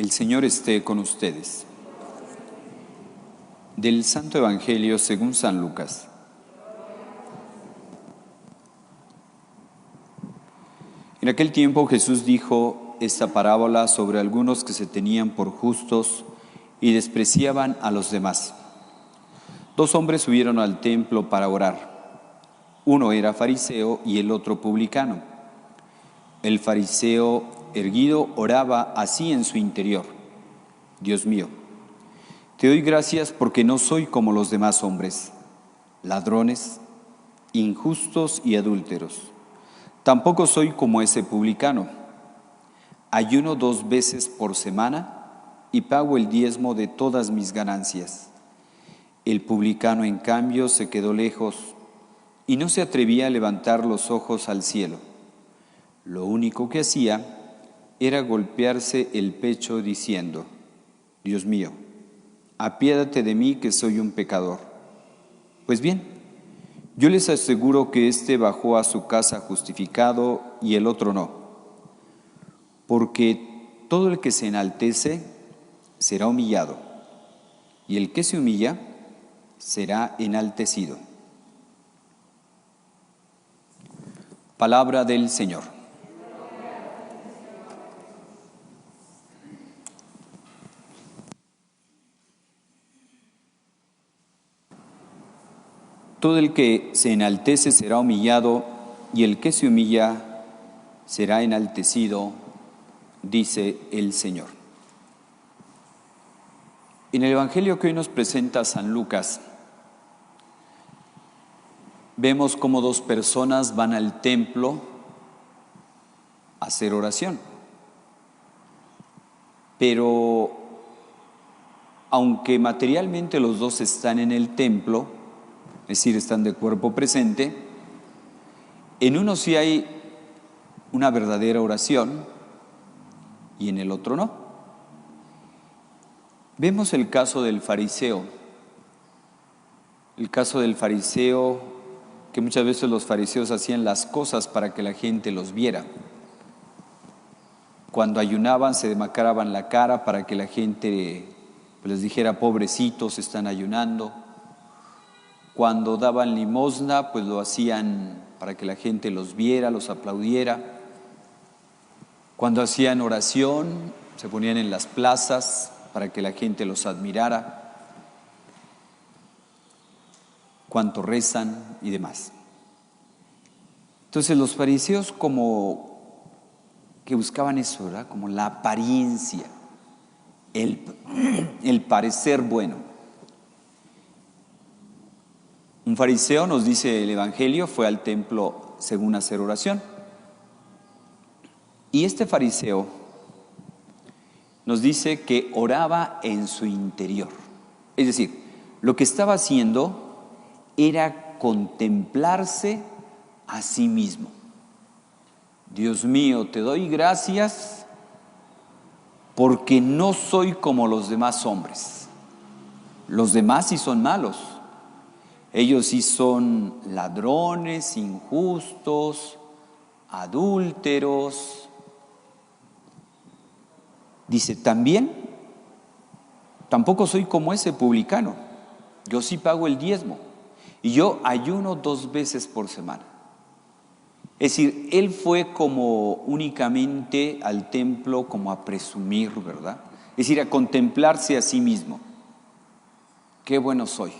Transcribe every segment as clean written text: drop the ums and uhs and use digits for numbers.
El Señor esté con ustedes. Del Santo Evangelio según San Lucas. En aquel tiempo Jesús dijo esta parábola sobre algunos que se tenían por justos y despreciaban a los demás. 2 hombres subieron al templo para orar. Uno era fariseo y el otro publicano. El fariseo erguido oraba así en su interior: Dios mío, te doy gracias porque no soy como los demás hombres, ladrones, injustos y adúlteros. Tampoco soy como ese publicano. Ayuno 2 veces por semana y pago el diezmo de todas mis ganancias. El publicano, en cambio, se quedó lejos y no se atrevía a levantar los ojos al cielo. Lo único que hacía era golpearse el pecho diciendo: Dios mío, apiádate de mí que soy un pecador. Pues bien, yo les aseguro que éste bajó a su casa justificado y el otro no. Porque todo el que se enaltece será humillado, y el que se humilla será enaltecido. Palabra del Señor. Todo el que se enaltece será humillado, y el que se humilla será enaltecido, dice el Señor. En el Evangelio que hoy nos presenta San Lucas, vemos cómo 2 personas van al templo a hacer oración. Pero aunque materialmente los 2 están en el templo, es decir, están de cuerpo presente, en uno sí hay una verdadera oración y en el otro no. Vemos el caso del fariseo. El caso del fariseo, que muchas veces los fariseos hacían las cosas para que la gente los viera. Cuando ayunaban se demacraban la cara para que la gente les dijera: pobrecitos, están ayunando. Cuando daban limosna, pues lo hacían para que la gente los viera, los aplaudiera. Cuando hacían oración, se ponían en las plazas para que la gente los admirara. Cuánto rezan y demás. Entonces los fariseos como que buscaban eso, ¿verdad? Como la apariencia, el parecer bueno. Un fariseo, nos dice el Evangelio, fue al templo según hacer oración. Y este fariseo nos dice que oraba en su interior. Es decir, lo que estaba haciendo era contemplarse a sí mismo. Dios mío, te doy gracias porque no soy como los demás hombres. Los demás sí son malos. Ellos sí son ladrones, injustos, adúlteros. Dice, tampoco soy como ese publicano. Yo sí pago el diezmo y yo ayuno 2 veces por semana. Es decir, él fue como únicamente al templo como a presumir, ¿verdad? Es decir, a contemplarse a sí mismo. Qué bueno soy.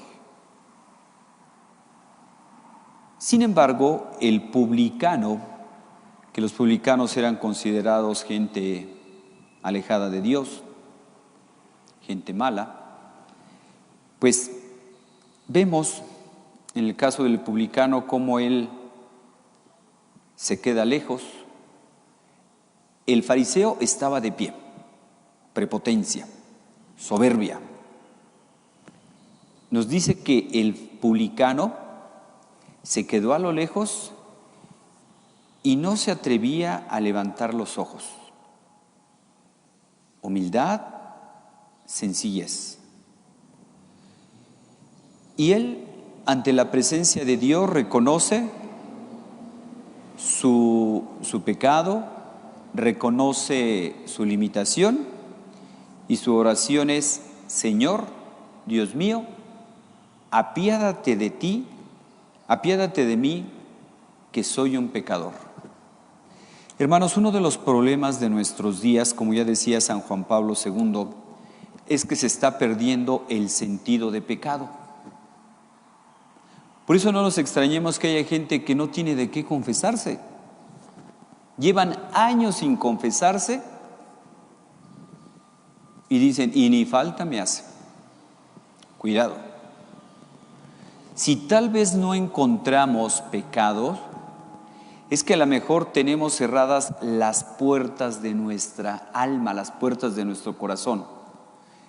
Sin embargo, el publicano, que los publicanos eran considerados gente alejada de Dios, gente mala, pues vemos en el caso del publicano cómo él se queda lejos. El fariseo estaba de pie, prepotencia, soberbia. Nos dice que el publicano se quedó a lo lejos y no se atrevía a levantar los ojos. Humildad, sencillez. Y él, ante la presencia de Dios, reconoce su pecado, reconoce su limitación Y su oración es: Señor, Dios mío, apiádate de mí, que soy un pecador. Hermanos, uno de los problemas de nuestros días, como ya decía San Juan Pablo II, es que se está perdiendo el sentido de pecado. Por eso no nos extrañemos que haya gente que no tiene de qué confesarse. Llevan años sin confesarse y dicen, y ni falta me hace. Cuidado. Si tal vez no encontramos pecados, es que a lo mejor tenemos cerradas las puertas de nuestra alma, las puertas de nuestro corazón.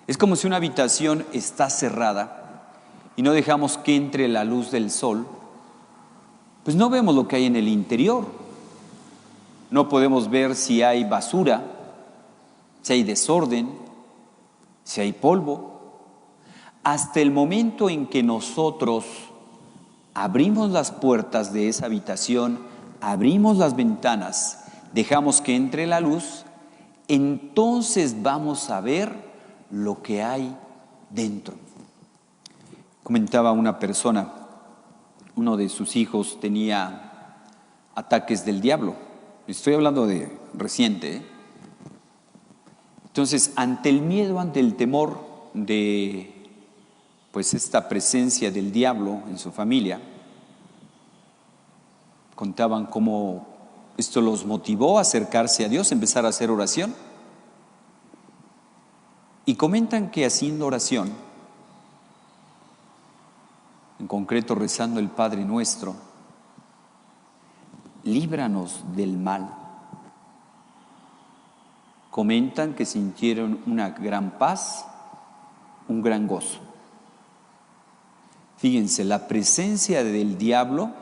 Es como si una habitación está cerrada y no dejamos que entre la luz del sol, pues no vemos lo que hay en el interior. No podemos ver si hay basura, si hay desorden, si hay polvo. Hasta el momento en que nosotros abrimos las puertas de esa habitación, abrimos las ventanas, dejamos que entre la luz, entonces vamos a ver lo que hay dentro. Comentaba una persona, uno de sus hijos tenía ataques del diablo. Estoy hablando de reciente, ¿eh? Entonces, ante el miedo, ante el temor de esta presencia del diablo en su familia, contaban cómo esto los motivó a acercarse a Dios, a empezar a hacer oración. Y comentan que haciendo oración, en concreto rezando el Padre Nuestro, líbranos del mal. Comentan que sintieron una gran paz, un gran gozo. Fíjense, la presencia del diablo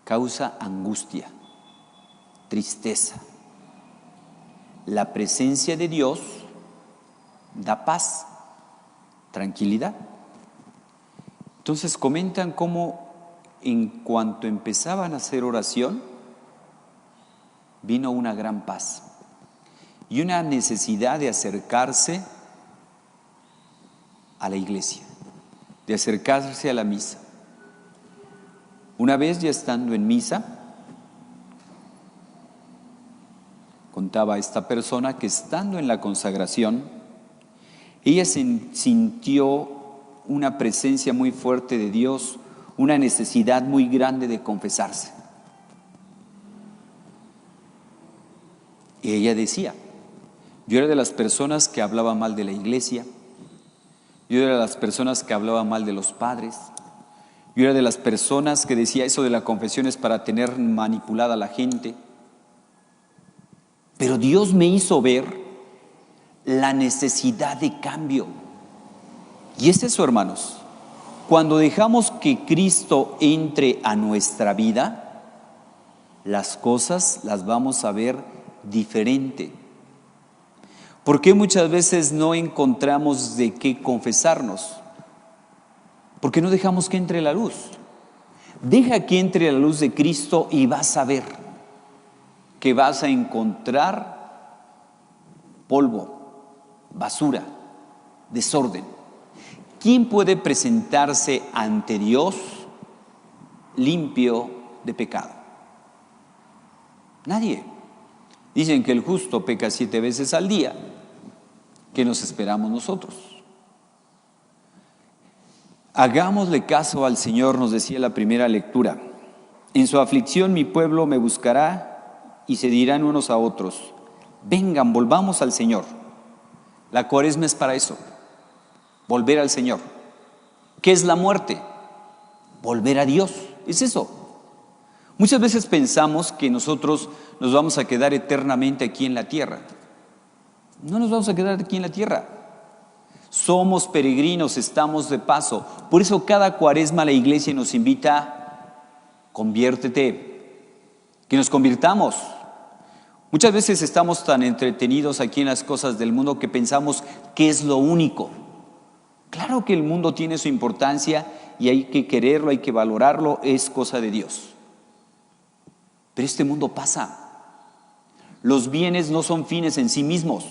causa angustia, tristeza. La presencia de Dios da paz, tranquilidad. Entonces comentan cómo en cuanto empezaban a hacer oración, vino una gran paz y una necesidad de acercarse a la iglesia, de acercarse a la misa. Una vez ya estando en misa, contaba esta persona que estando en la consagración, ella sintió una presencia muy fuerte de Dios, una necesidad muy grande de confesarse. Y ella decía, yo era de las personas que hablaba mal de la iglesia, yo era de las personas que hablaba mal de los padres, yo era de las personas que decía eso de la confesión es para tener manipulada a la gente. Pero Dios me hizo ver la necesidad de cambio. Y es eso, hermanos. Cuando dejamos que Cristo entre a nuestra vida, las cosas las vamos a ver diferente. ¿Por qué muchas veces no encontramos de qué confesarnos? Porque no dejamos que entre la luz. Deja que entre la luz de Cristo y vas a ver que vas a encontrar polvo, basura, desorden. ¿Quién puede presentarse ante Dios limpio de pecado? Nadie. Dicen que el justo peca 7 veces al día. ¿Qué nos esperamos nosotros? Hagámosle caso al Señor, nos decía la primera lectura. En su aflicción mi pueblo me buscará y se dirán unos a otros, vengan, volvamos al Señor. La Cuaresma es para eso, volver al Señor. ¿Qué es la muerte? Volver a Dios, es eso. Muchas veces pensamos que nosotros nos vamos a quedar eternamente aquí en la tierra. No nos vamos a quedar aquí en la tierra. Somos peregrinos, estamos de paso. Por eso cada Cuaresma la iglesia nos invita, conviértete, que nos convirtamos. Muchas veces estamos tan entretenidos aquí en las cosas del mundo que pensamos que es lo único. Claro que el mundo tiene su importancia y hay que quererlo, hay que valorarlo, es cosa de Dios. Pero este mundo pasa. Los bienes no son fines en sí mismos.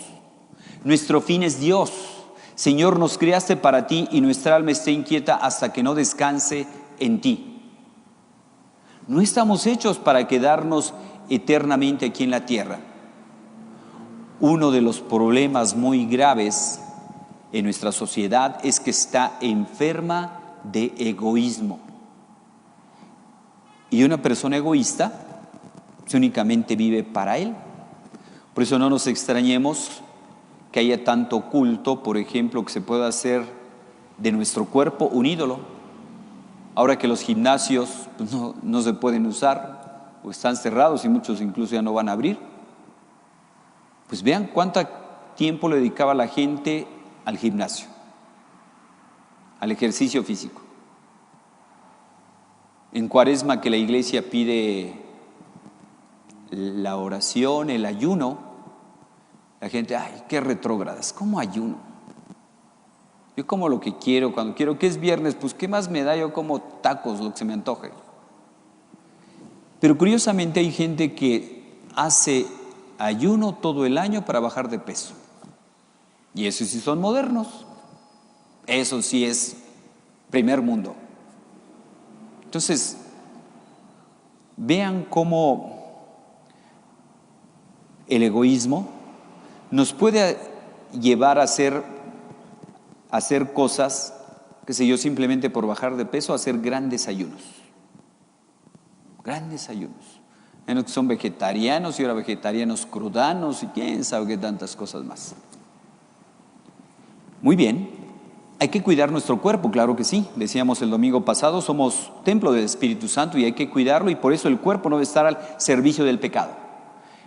Nuestro fin es Dios. Señor, nos creaste para ti y nuestra alma está inquieta hasta que no descanse en ti. No estamos hechos para quedarnos eternamente aquí en la tierra. Uno de los problemas muy graves en nuestra sociedad es que está enferma de egoísmo. Y una persona egoísta únicamente vive para él. Por eso no nos extrañemos que haya tanto culto, por ejemplo, que se pueda hacer de nuestro cuerpo un ídolo. Ahora que los gimnasios pues, no se pueden usar o están cerrados y muchos incluso ya no van a abrir, pues vean cuánto tiempo le dedicaba la gente al gimnasio, al ejercicio físico. En Cuaresma, que la iglesia pide la oración, el ayuno, la gente, ay, qué retrógradas, ¿cómo ayuno? Yo como lo que quiero, cuando quiero, que es viernes, pues ¿qué más me da? Yo como tacos, lo que se me antoje. Pero curiosamente hay gente que hace ayuno todo el año para bajar de peso. Y esos sí son modernos. Eso sí es primer mundo. Entonces, vean cómo el egoísmo nos puede llevar a hacer cosas, qué sé yo, simplemente por bajar de peso, hacer grandes ayunos. Grandes ayunos. Hay unos que son vegetarianos y ahora vegetarianos crudanos y quién sabe qué tantas cosas más. Muy bien, hay que cuidar nuestro cuerpo, claro que sí. Decíamos el domingo pasado, somos templo del Espíritu Santo y hay que cuidarlo, y por eso el cuerpo no debe estar al servicio del pecado.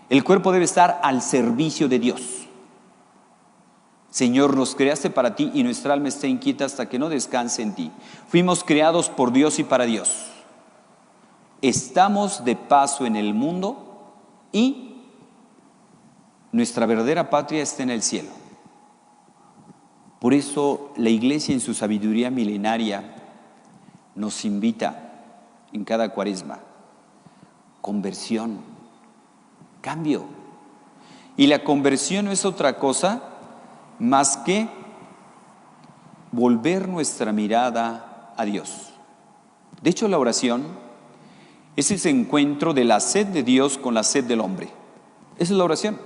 El cuerpo debe estar al servicio de Dios. Señor, nos creaste para ti y nuestra alma está inquieta hasta que no descanse en ti. Fuimos creados por Dios y para Dios. Estamos de paso en el mundo y nuestra verdadera patria está en el cielo. Por eso la Iglesia en su sabiduría milenaria nos invita en cada Cuaresma: conversión, cambio. Y la conversión no es otra cosa más que volver nuestra mirada a Dios. De hecho, la oración es ese encuentro de la sed de Dios con la sed del hombre. Esa es la oración.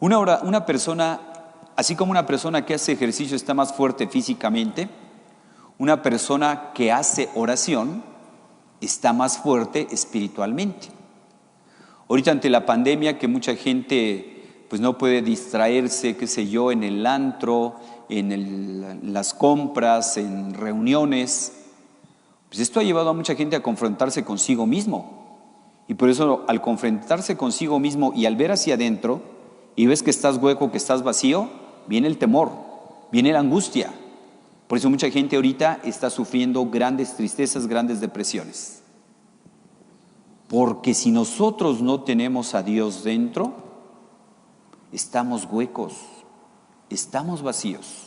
Una persona, así como una persona que hace ejercicio está más fuerte físicamente, una persona que hace oración está más fuerte espiritualmente. Ahorita ante la pandemia, que mucha gente pues no puede distraerse, qué sé yo, en el antro, en las compras, en reuniones, pues esto ha llevado a mucha gente a confrontarse consigo mismo. Y por eso, al confrontarse consigo mismo y al ver hacia adentro y ves que estás hueco, que estás vacío, viene el temor, viene la angustia. Por eso mucha gente ahorita está sufriendo grandes tristezas, grandes depresiones. Porque si nosotros no tenemos a Dios dentro, estamos huecos, estamos vacíos.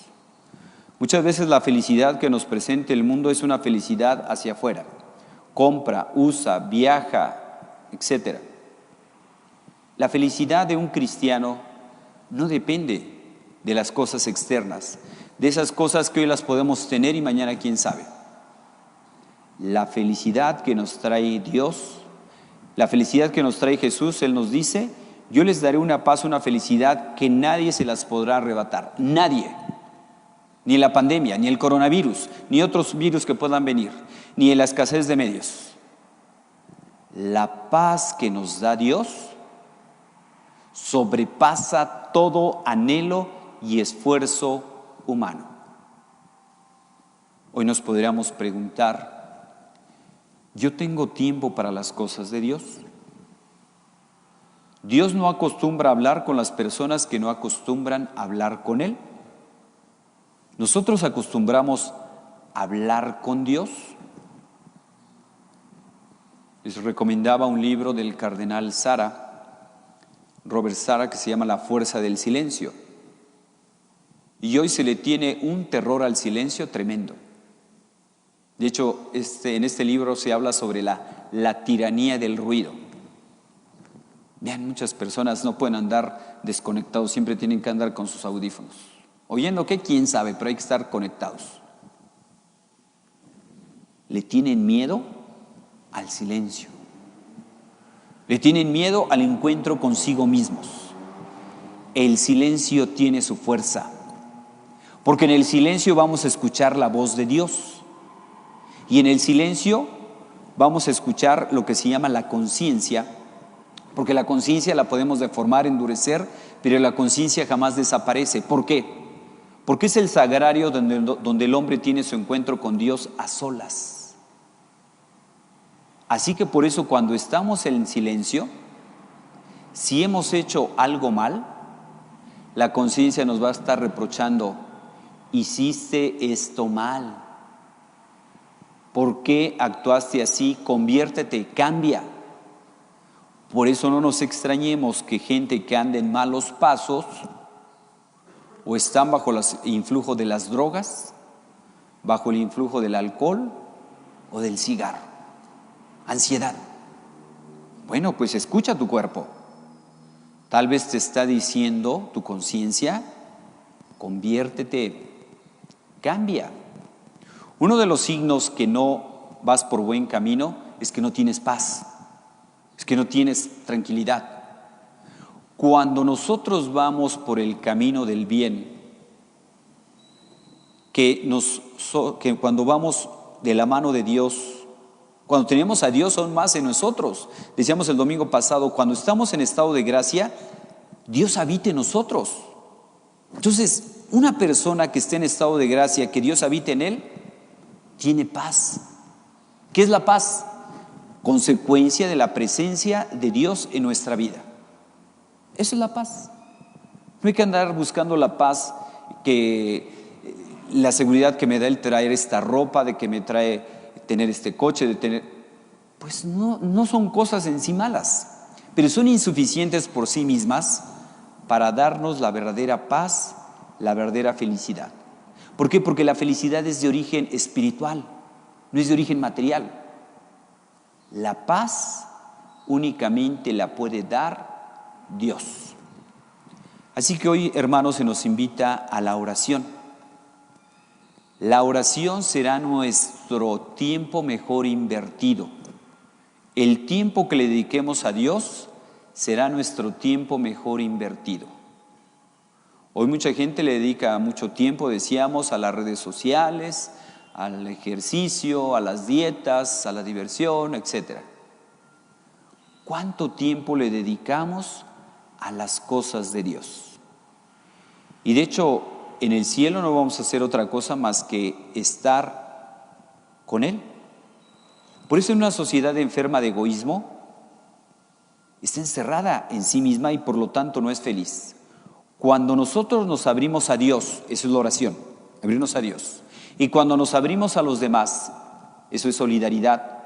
Muchas veces la felicidad que nos presenta el mundo es una felicidad hacia afuera. Compra, usa, viaja, etc. La felicidad de un cristiano no depende de las cosas externas, de esas cosas que hoy las podemos tener y mañana quién sabe. La felicidad que nos trae Dios, la felicidad que nos trae Jesús, Él nos dice: yo les daré una paz, una felicidad que nadie se las podrá arrebatar. Nadie. Ni la pandemia, ni el coronavirus, ni otros virus que puedan venir, ni la escasez de medios. La paz que nos da Dios sobrepasa todo anhelo y esfuerzo humano. Hoy nos podríamos preguntar: ¿yo tengo tiempo para las cosas de Dios? Dios no acostumbra a hablar con las personas que no acostumbran a hablar con Él. Nosotros acostumbramos a hablar con Dios. Les recomendaba un libro del cardenal Robert Sara, que se llama La fuerza del silencio. Y hoy se le tiene un terror al silencio tremendo. De hecho, en este libro se habla sobre la tiranía del ruido. Vean, muchas personas no pueden andar desconectados, siempre tienen que andar con sus audífonos. ¿Oyendo qué? ¿Quién sabe? Pero hay que estar conectados. Le tienen miedo al silencio. Le tienen miedo al encuentro consigo mismos. El silencio tiene su fuerza, porque en el silencio vamos a escuchar la voz de Dios. Y en el silencio vamos a escuchar lo que se llama la conciencia, porque la conciencia la podemos deformar, endurecer, pero la conciencia jamás desaparece. ¿Por qué? Porque es el sagrario donde el hombre tiene su encuentro con Dios a solas. Así que por eso cuando estamos en silencio, si hemos hecho algo mal, la conciencia nos va a estar reprochando: hiciste esto mal. ¿Por qué actuaste así? Conviértete, cambia. Por eso no nos extrañemos que gente que anda en malos pasos o están bajo el influjo de las drogas, bajo el influjo del alcohol o del cigarro. Ansiedad. Bueno, pues escucha tu cuerpo. Tal vez te está diciendo tu conciencia: conviértete, cambia. Uno de los signos que no vas por buen camino es que no tienes paz, es que no tienes tranquilidad. Cuando nosotros vamos por el camino del bien, que cuando vamos de la mano de Dios, cuando tenemos a Dios aún más en nosotros, decíamos el domingo pasado, cuando estamos en estado de gracia, Dios habita en nosotros. Entonces, una persona que esté en estado de gracia, que Dios habite en él, tiene paz. ¿Qué es la paz? Consecuencia de la presencia de Dios en nuestra vida. Eso es la paz. No hay que andar buscando la paz, la seguridad que me da el traer esta ropa, de que me trae tener este coche, de tener... Pues no son cosas en sí malas, pero son insuficientes por sí mismas para darnos la verdadera paz, la verdadera felicidad. ¿Por qué? Porque la felicidad es de origen espiritual, no es de origen material. La paz únicamente la puede dar Dios. Así que hoy, hermanos, se nos invita a la oración. La oración será nuestro tiempo mejor invertido. El tiempo que le dediquemos a Dios será nuestro tiempo mejor invertido. Hoy mucha gente le dedica mucho tiempo, decíamos, a las redes sociales, al ejercicio, a las dietas, a la diversión, etc. ¿Cuánto tiempo le dedicamos a las cosas de Dios? Y de hecho, en el cielo no vamos a hacer otra cosa más que estar con Él. Por eso en una sociedad enferma de egoísmo está encerrada en sí misma y por lo tanto no es feliz. Cuando nosotros nos abrimos a Dios, eso es la oración, abrirnos a Dios. Y cuando nos abrimos a los demás, eso es solidaridad,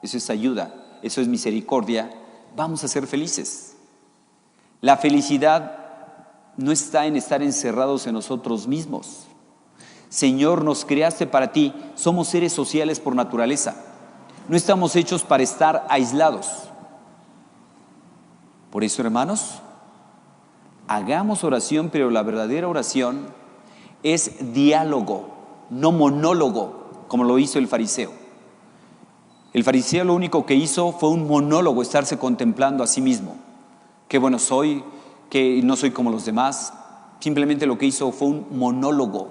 eso es ayuda, eso es misericordia, vamos a ser felices. La felicidad no está en estar encerrados en nosotros mismos. Señor, nos creaste para ti, somos seres sociales por naturaleza. No estamos hechos para estar aislados. Por eso, hermanos, hagamos oración, pero la verdadera oración es diálogo, no monólogo, como lo hizo el fariseo. El fariseo lo único que hizo fue un monólogo, estarse contemplando a sí mismo. Qué bueno soy, que no soy como los demás. Simplemente lo que hizo fue un monólogo.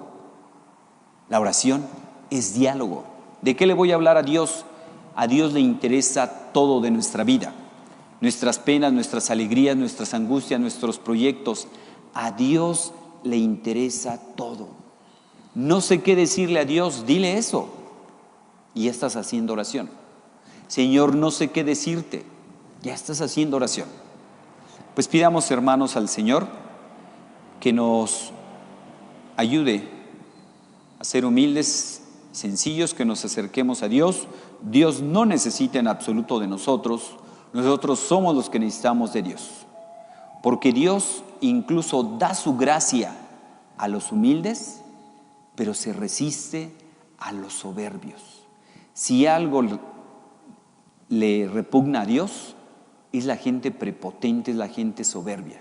La oración es diálogo. ¿De qué le voy a hablar a Dios? A Dios le interesa todo de nuestra vida. Nuestras penas, nuestras alegrías, nuestras angustias, nuestros proyectos. A Dios le interesa todo. No sé qué decirle a Dios, dile eso. Y ya estás haciendo oración. Señor, no sé qué decirte, ya estás haciendo oración. Pues pidamos, hermanos, al Señor que nos ayude a ser humildes, sencillos, que nos acerquemos a Dios. Dios no necesita en absoluto de nosotros. Nosotros somos los que necesitamos de Dios. Porque Dios incluso da su gracia a los humildes, pero se resiste a los soberbios. Si algo le repugna a Dios, es la gente prepotente, es la gente soberbia.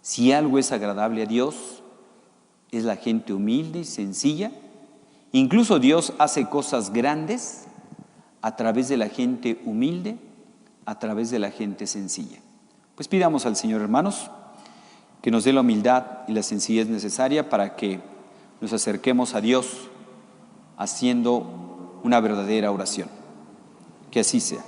Si algo es agradable a Dios, es la gente humilde y sencilla. Incluso Dios hace cosas grandes a través de la gente humilde, a través de la gente sencilla. Pues pidamos al Señor, hermanos, que nos dé la humildad y la sencillez necesaria para que nos acerquemos a Dios haciendo una verdadera oración. Que así sea.